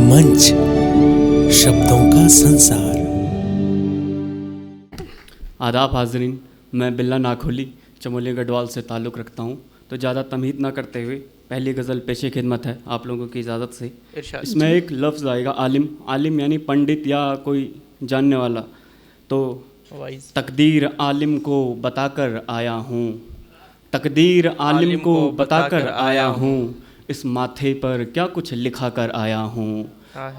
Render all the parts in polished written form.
मंच, शब्दों का संसार। आदाब हाज़रीन, मैं बिल्ला नाखोली चमोली गढ़वाल से ताल्लुक़ रखता हूँ। तो ज़्यादा तमहीद ना करते हुए पहली गज़ल पेशे खिदमत है आप लोगों की इजाज़त से। इसमें एक लफ्ज़ आएगा आलिम। आलिम यानी पंडित या कोई जानने वाला। तो तकदीर आलिम को बताकर आया हूँ, तकदीर आलिम को बताकर आया हूँ, इस माथे पर क्या कुछ लिखा कर आया हूँ।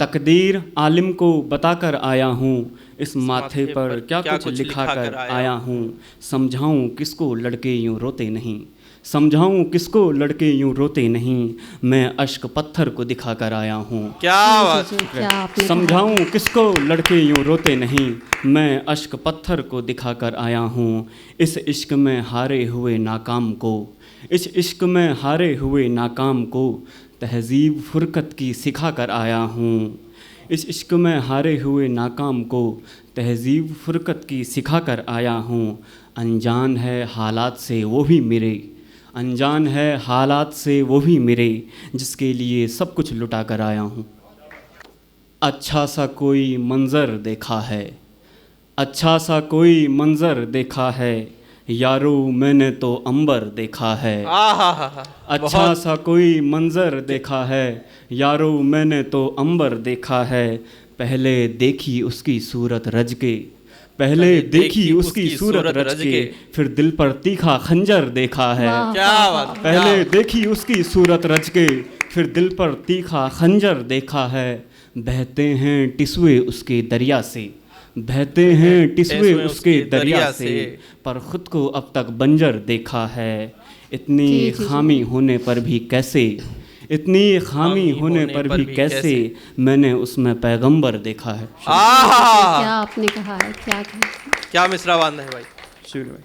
तकदीर आलिम को बताकर आया हूँ, इस माथे पर क्या कुछ लिखा कर आया हूँ। समझाऊँ किसको लड़के यूँ रोते नहीं, समझाऊँ किसको लड़के यूँ रोते नहीं, मैं अश्क पत्थर को दिखा कर आया हूँ। क्या बात, समझाऊँ किसको लड़के यूँ रोते नहीं, मैं अश्क पत्थर को दिखा कर आया हूँ। इस इश्क में हारे हुए नाकाम को, इस इश्क में हारे हुए नाकाम को, तहज़ीब फ़ुरक़त की सिखा कर आया हूँ। इस इश्क में हारे हुए नाकाम को, तहज़ीब फ़ुरक़त की सिखा कर आया हूँ। अनजान है हालात से वो भी मेरे, अनजान है हालात से वो भी मेरे, जिसके लिए सब कुछ लुटा कर आया हूँ। अच्छा सा कोई मंज़र देखा है, अच्छा सा कोई मंज़र देखा है, यारो मैंने तो अंबर देखा है। अच्छा सा कोई मंज़र देखा है, यारो मैंने तो अंबर देखा है। पहले देखी उसकी सूरत रज के, पहले देखी उसकी सूरत रज के, फिर दिल पर तीखा खंजर देखा है। क्या बात, पहले देखी उसकी सूरत रज के, फिर दिल पर तीखा खंजर देखा है। बहते हैं टिसुए उसके दरिया से, बहते हैं टिसुए उसके दरिया से, पर ख़ुद को अब तक बंजर देखा है। इतनी खामी होने पर भी कैसे, इतनी खामी होने पर भी कैसे, मैंने उसमें पैगंबर देखा है। क्या आपने कहा है, क्या मिसरा बांधा है भाई। शुक्र भाई।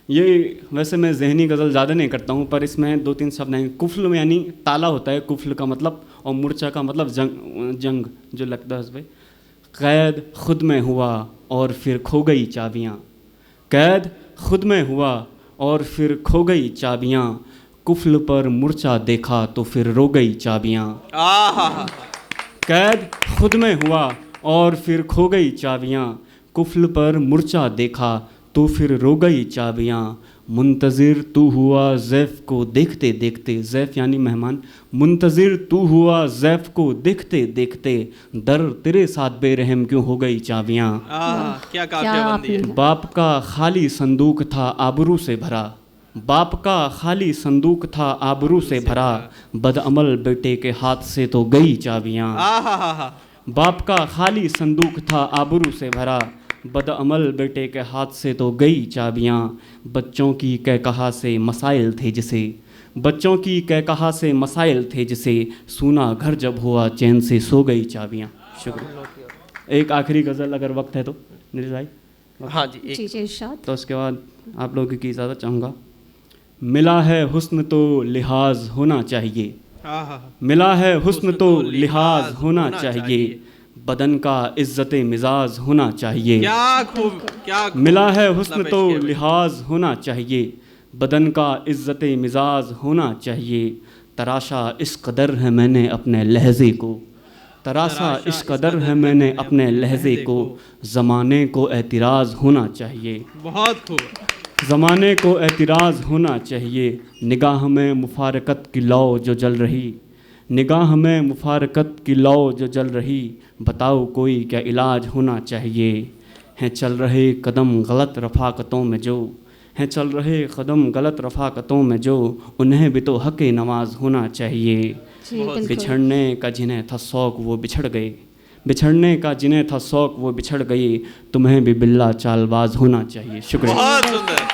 ये वैसे मैं ज़हनी गज़ल ज़्यादा नहीं करता हूँ, पर इसमें दो तीन शब्द हैं। कुफ्ल में यानी ताला होता है, कुफ्ल का मतलब, और मूर्छा का मतलब जंग जो लगता है उस पर। कैद खुद में हुआ और फिर खो गई चाबियाँ, कैद खुद में हुआ और फिर खो गई चाबियाँ, कुफ्ल पर मूर्छा देखा तो फिर रो गई चाबियाँ। कैद खुद में हुआ और फिर खो गई चाबियाँ, कुफ्ल पर मूर्छा देखा तो फिर रो गई चाबियाँ। मुंतज़िर तू हुआ ज़ैफ़ को देखते देखते, ज़ैफ़ यानी मेहमान, मुंतज़िर तू हुआ ज़ैफ़ को देखते देखते, दर तेरे साथ बेरहम क्यों हो गई चाबियाँ। क्या काफ़ियाबंदी है। बाप का खाली संदूक था आबरू से भरा, बाप का खाली संदूक था आबरू से भरा, बदअमल बेटे के हाथ से तो गई चाबियाँ। बाप का खाली संदूक था आबरू से भरा, बदअमल बेटे के हाथ से तो गई चाबियाँ। बच्चों की कहकहा से मसाइल थे जिसे, बच्चों की कहकहा से मसाइल थे जिसे, सूना घर जब हुआ चैन से सो गई चाबियाँ। शुक्रिया। एक आखिरी गज़ल अगर वक्त है तो नीरज भाई। हाँ जी, तो उसके बाद आप लोगों की इजाज़त चाहूँगा। मिला है हुस्न तो लिहाज होना चाहिए, मिला है हुस्न तो लिहाज होना चाहिए, बदन का इज़्ज़त मिजाज होना चाहिए। क्या खूब, क्या खूब। मिला है हुस्न तो लिहाज होना चाहिए, बदन का इज़्ज़त मिजाज होना चाहिए। तराशा इस कदर है मैंने अपने लहज़े को, तराशा इस कदर है मैंने अपने लहज़े को, ज़माने को एतराज़ होना चाहिए। बहुत खूब। ज़माने को एतराज़ होना चाहिए। निगाह में मुफारकत की लौ जो जल रही, निगाह में मुफारकत की लौ जो जल रही, बताओ कोई क्या इलाज होना चाहिए। हैं चल रहे कदम गलत रफ़ाकतों में जो, हैं चल रहे कदम गलत रफ़ाकतों में जो, उन्हें भी तो हक़ नमाज होना चाहिए। बिछड़ने का जिन्हें था शौक़ वो बिछड़ गए, बिछड़ने का जिन्हें था शौक़ वो बिछड़ गए, तुम्हें भी बिल्ला चालबाज होना चाहिए। शुक्रिया। बहुत सुंदर।